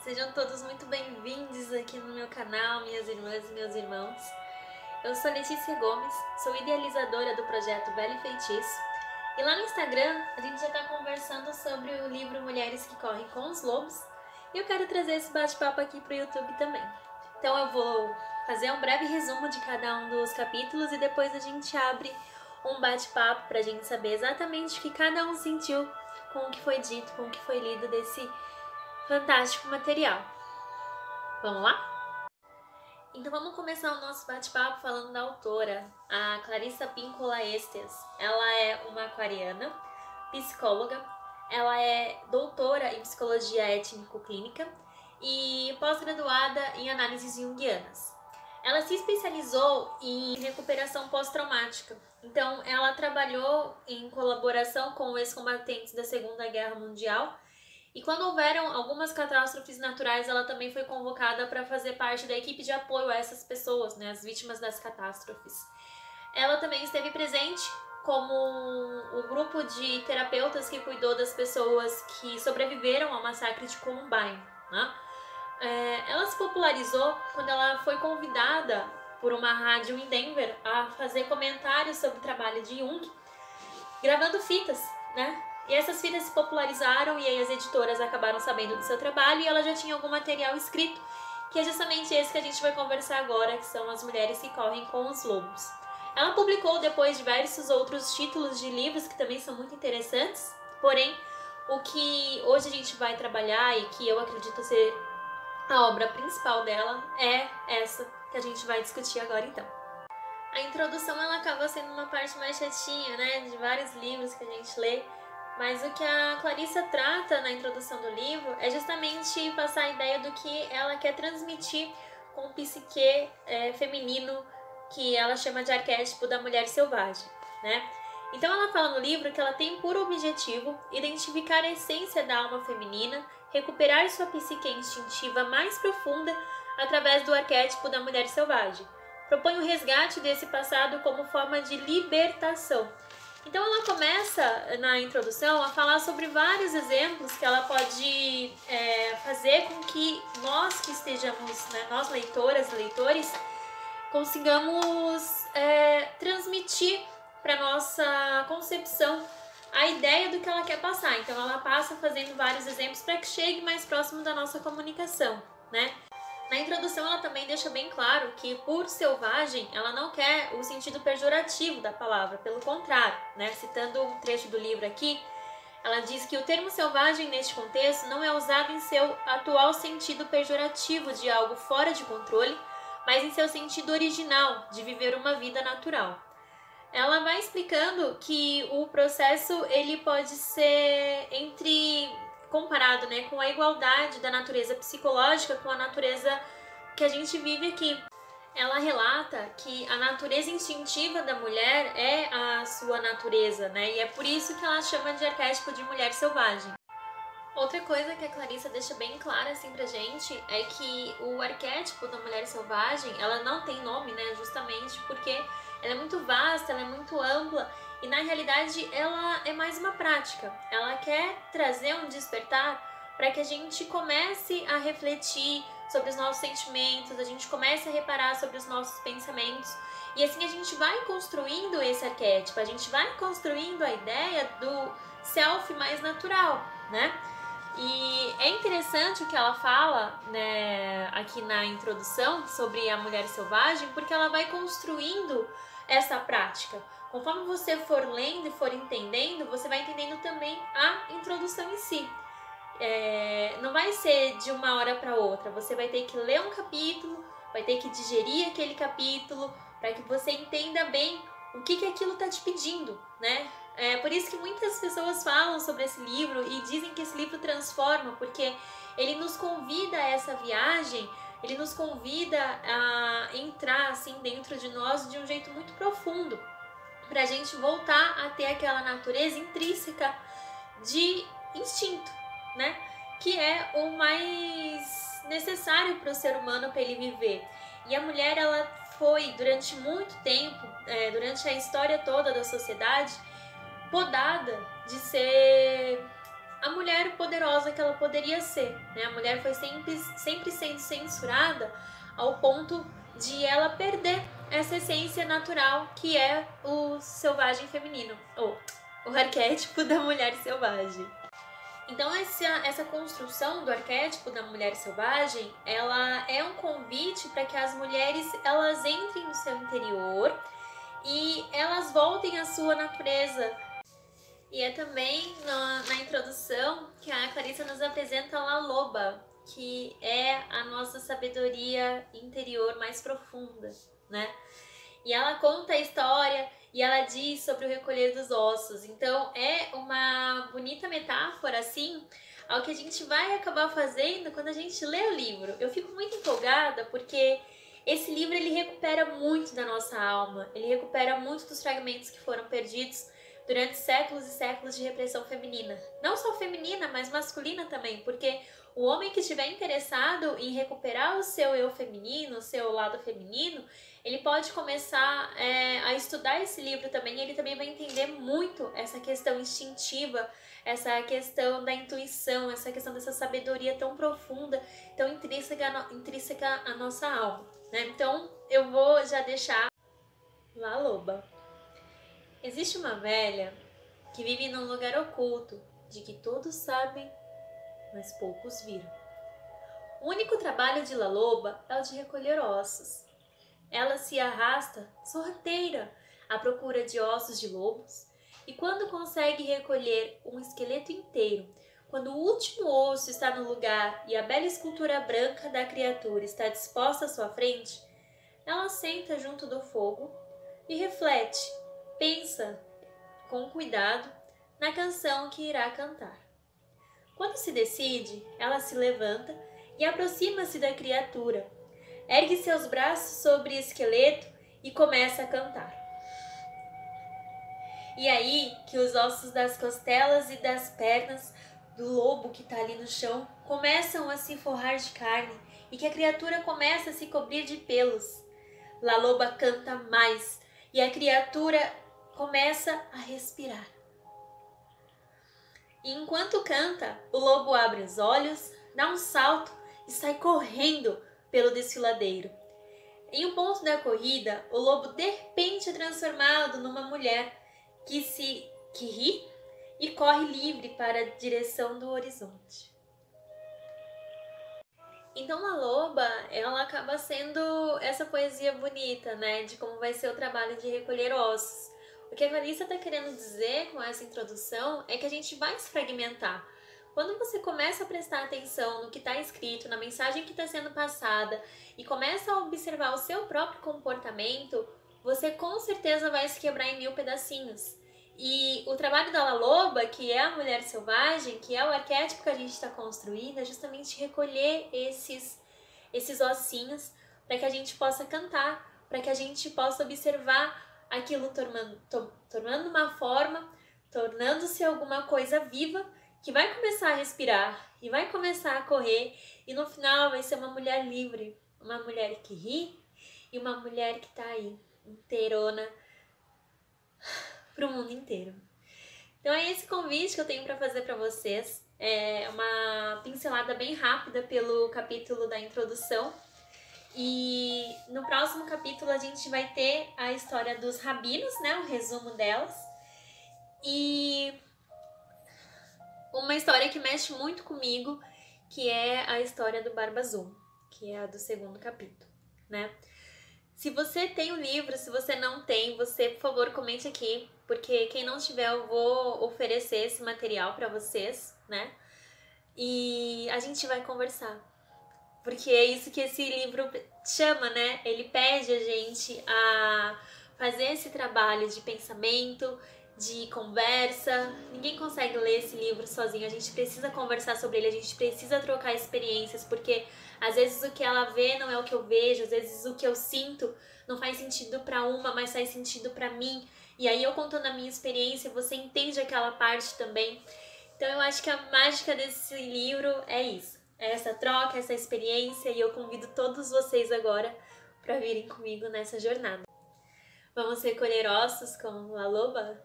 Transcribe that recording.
Sejam todos muito bem-vindos aqui no meu canal, minhas irmãs e meus irmãos. Eu sou Letícia Gomes, sou idealizadora do projeto Bela e Feitiço. E lá no Instagram a gente já está conversando sobre o livro Mulheres que Correm com os Lobos. E eu quero trazer esse bate-papo aqui para o YouTube também. Então eu vou fazer um breve resumo de cada um dos capítulos e depois a gente abre um bate-papo para a gente saber exatamente o que cada um sentiu com o que foi dito, com o que foi lido desse fantástico material. Vamos lá? Então vamos começar o nosso bate-papo falando da autora, a Clarissa Pinkola Estes. Ela é uma aquariana, psicóloga, ela é doutora em psicologia étnico-clínica e pós-graduada em análises junguianas. Ela se especializou em recuperação pós-traumática, então ela trabalhou em colaboração com ex-combatentes da Segunda Guerra Mundial. E quando houveram algumas catástrofes naturais, ela também foi convocada para fazer parte da equipe de apoio a essas pessoas, né, as vítimas das catástrofes. Ela também esteve presente como o grupo de terapeutas que cuidou das pessoas que sobreviveram ao massacre de Columbine, né? Ela se popularizou quando ela foi convidada por uma rádio em Denver a fazer comentários sobre o trabalho de Jung, gravando fitas, né? E essas fitas se popularizaram e aí as editoras acabaram sabendo do seu trabalho e ela já tinha algum material escrito, que é justamente esse que a gente vai conversar agora, que são As Mulheres que Correm com os Lobos. Ela publicou depois diversos outros títulos de livros que também são muito interessantes, porém, o que hoje a gente vai trabalhar e que eu acredito ser a obra principal dela é essa que a gente vai discutir agora então. A introdução ela acaba sendo uma parte mais chatinha, né, de vários livros que a gente lê, mas o que a Clarissa trata na introdução do livro é justamente passar a ideia do que ela quer transmitir com o psique feminino, que ela chama de arquétipo da mulher selvagem, né? Então ela fala no livro que ela tem por objetivo identificar a essência da alma feminina, recuperar sua psique instintiva mais profunda através do arquétipo da mulher selvagem. Propõe o resgate desse passado como forma de libertação. Então ela começa na introdução a falar sobre vários exemplos que ela pode fazer com que nós que estejamos, né, nós leitoras e leitores, consigamos transmitir para nossa concepção a ideia do que ela quer passar. Então ela passa fazendo vários exemplos para que chegue mais próximo da nossa comunicação, né? Na introdução ela também deixa bem claro que por selvagem ela não quer o sentido pejorativo da palavra, pelo contrário, né? Citando um trecho do livro aqui, ela diz que o termo selvagem neste contexto não é usado em seu atual sentido pejorativo de algo fora de controle, mas em seu sentido original de viver uma vida natural. Ela vai explicando que o processo ele pode ser comparado, né, com a igualdade da natureza psicológica com a natureza que a gente vive aqui. Ela relata que a natureza instintiva da mulher é a sua natureza, né, e é por isso que ela chama de arquétipo de mulher selvagem. Outra coisa que a Clarissa deixa bem clara assim pra gente é que o arquétipo da mulher selvagem, ela não tem nome, né, justamente porque ela é muito vasta, ela é muito ampla e na realidade ela é mais uma prática. Ela quer trazer um despertar para que a gente comece a refletir sobre os nossos sentimentos, a gente comece a reparar sobre os nossos pensamentos e assim a gente vai construindo esse arquétipo, a gente vai construindo a ideia do self mais natural, né? E é interessante o que ela fala, né, aqui na introdução sobre a mulher selvagem, porque ela vai construindo essa prática. Conforme você for lendo e for entendendo, você vai entendendo também a introdução em si. Não vai ser de uma hora para outra, você vai ter que ler um capítulo, vai ter que digerir aquele capítulo, para que você entenda bem o que aquilo está te pedindo, né? É por isso que muitas pessoas falam sobre esse livro e dizem que esse livro transforma, porque ele nos convida a essa viagem, ele nos convida a entrar assim dentro de nós de um jeito muito profundo, para a gente voltar a ter aquela natureza intrínseca de instinto, né? Que é o mais necessário para o ser humano para ele viver. E a mulher, ela foi durante muito tempo, durante a história toda da sociedade, podada de ser a mulher poderosa que ela poderia ser, né? A mulher foi sempre sendo censurada ao ponto de ela perder essa essência natural que é o selvagem feminino, ou o arquétipo da mulher selvagem. Então essa construção do arquétipo da mulher selvagem, ela é um convite para que as mulheres elas entrem no seu interior e elas voltem à sua natureza. E é também na introdução que a Clarissa nos apresenta a loba, que é a nossa sabedoria interior mais profunda, né? E ela conta a história e ela diz sobre o recolher dos ossos. Então é uma bonita metáfora, assim, ao que a gente vai acabar fazendo quando a gente lê o livro. Eu fico muito empolgada porque esse livro ele recupera muito da nossa alma, ele recupera muito dos fragmentos que foram perdidos durante séculos e séculos de repressão feminina. Não só feminina, mas masculina também, porque o homem que estiver interessado em recuperar o seu eu feminino, o seu lado feminino, ele pode começar a estudar esse livro também, e ele também vai entender muito essa questão instintiva, essa questão da intuição, essa questão dessa sabedoria tão profunda, tão intrínseca à nossa alma, né? Então, eu vou já deixar La Loba. Existe uma velha que vive num lugar oculto, de que todos sabem, mas poucos viram. O único trabalho de La Loba é o de recolher ossos. Ela se arrasta, sorrateira, à procura de ossos de lobos, e quando consegue recolher um esqueleto inteiro, quando o último osso está no lugar e a bela escultura branca da criatura está disposta à sua frente, ela senta junto do fogo e reflete, pensa com cuidado na canção que irá cantar. Quando se decide, ela se levanta e aproxima-se da criatura, ergue seus braços sobre o esqueleto e começa a cantar. E aí que os ossos das costelas e das pernas do lobo que está ali no chão começam a se forrar de carne e que a criatura começa a se cobrir de pelos. La Loba canta mais e a criatura começa a respirar. E enquanto canta, o lobo abre os olhos, dá um salto e sai correndo pelo desfiladeiro. Em um ponto da corrida, o lobo de repente é transformado numa mulher que ri e corre livre para a direção do horizonte. Então a loba, ela acaba sendo essa poesia bonita, né, de como vai ser o trabalho de recolher ossos. O que a Clarissa está querendo dizer com essa introdução é que a gente vai se fragmentar. Quando você começa a prestar atenção no que está escrito, na mensagem que está sendo passada e começa a observar o seu próprio comportamento, você com certeza vai se quebrar em 1000 pedacinhos. E o trabalho da La Loba, que é a mulher selvagem, que é o arquétipo que a gente está construindo, é justamente recolher esses ossinhos para que a gente possa cantar, para que a gente possa observar aquilo tornando uma forma, tornando-se alguma coisa viva, que vai começar a respirar e vai começar a correr e no final vai ser uma mulher livre, uma mulher que ri e uma mulher que tá aí, inteirona, pro mundo inteiro. Então é esse convite que eu tenho para fazer para vocês, é uma pincelada bem rápida pelo capítulo da introdução. E no próximo capítulo a gente vai ter a história dos rabinos, né, o resumo delas. E uma história que mexe muito comigo, que é a história do Barba Azul, que é a do 2º capítulo, né? Se você tem o livro, se você não tem, você, por favor, comente aqui, porque quem não tiver, eu vou oferecer esse material para vocês, né? E a gente vai conversar. Porque é isso que esse livro chama, né? Ele pede a gente a fazer esse trabalho de pensamento, de conversa. Ninguém consegue ler esse livro sozinho, a gente precisa conversar sobre ele, a gente precisa trocar experiências, porque às vezes o que ela vê não é o que eu vejo, às vezes o que eu sinto não faz sentido para uma, mas faz sentido para mim. E aí eu contando a minha experiência, você entende aquela parte também. Então eu acho que a mágica desse livro é isso. É essa troca, essa experiência, e eu convido todos vocês agora para virem comigo nessa jornada. Vamos recolher ossos com a loba?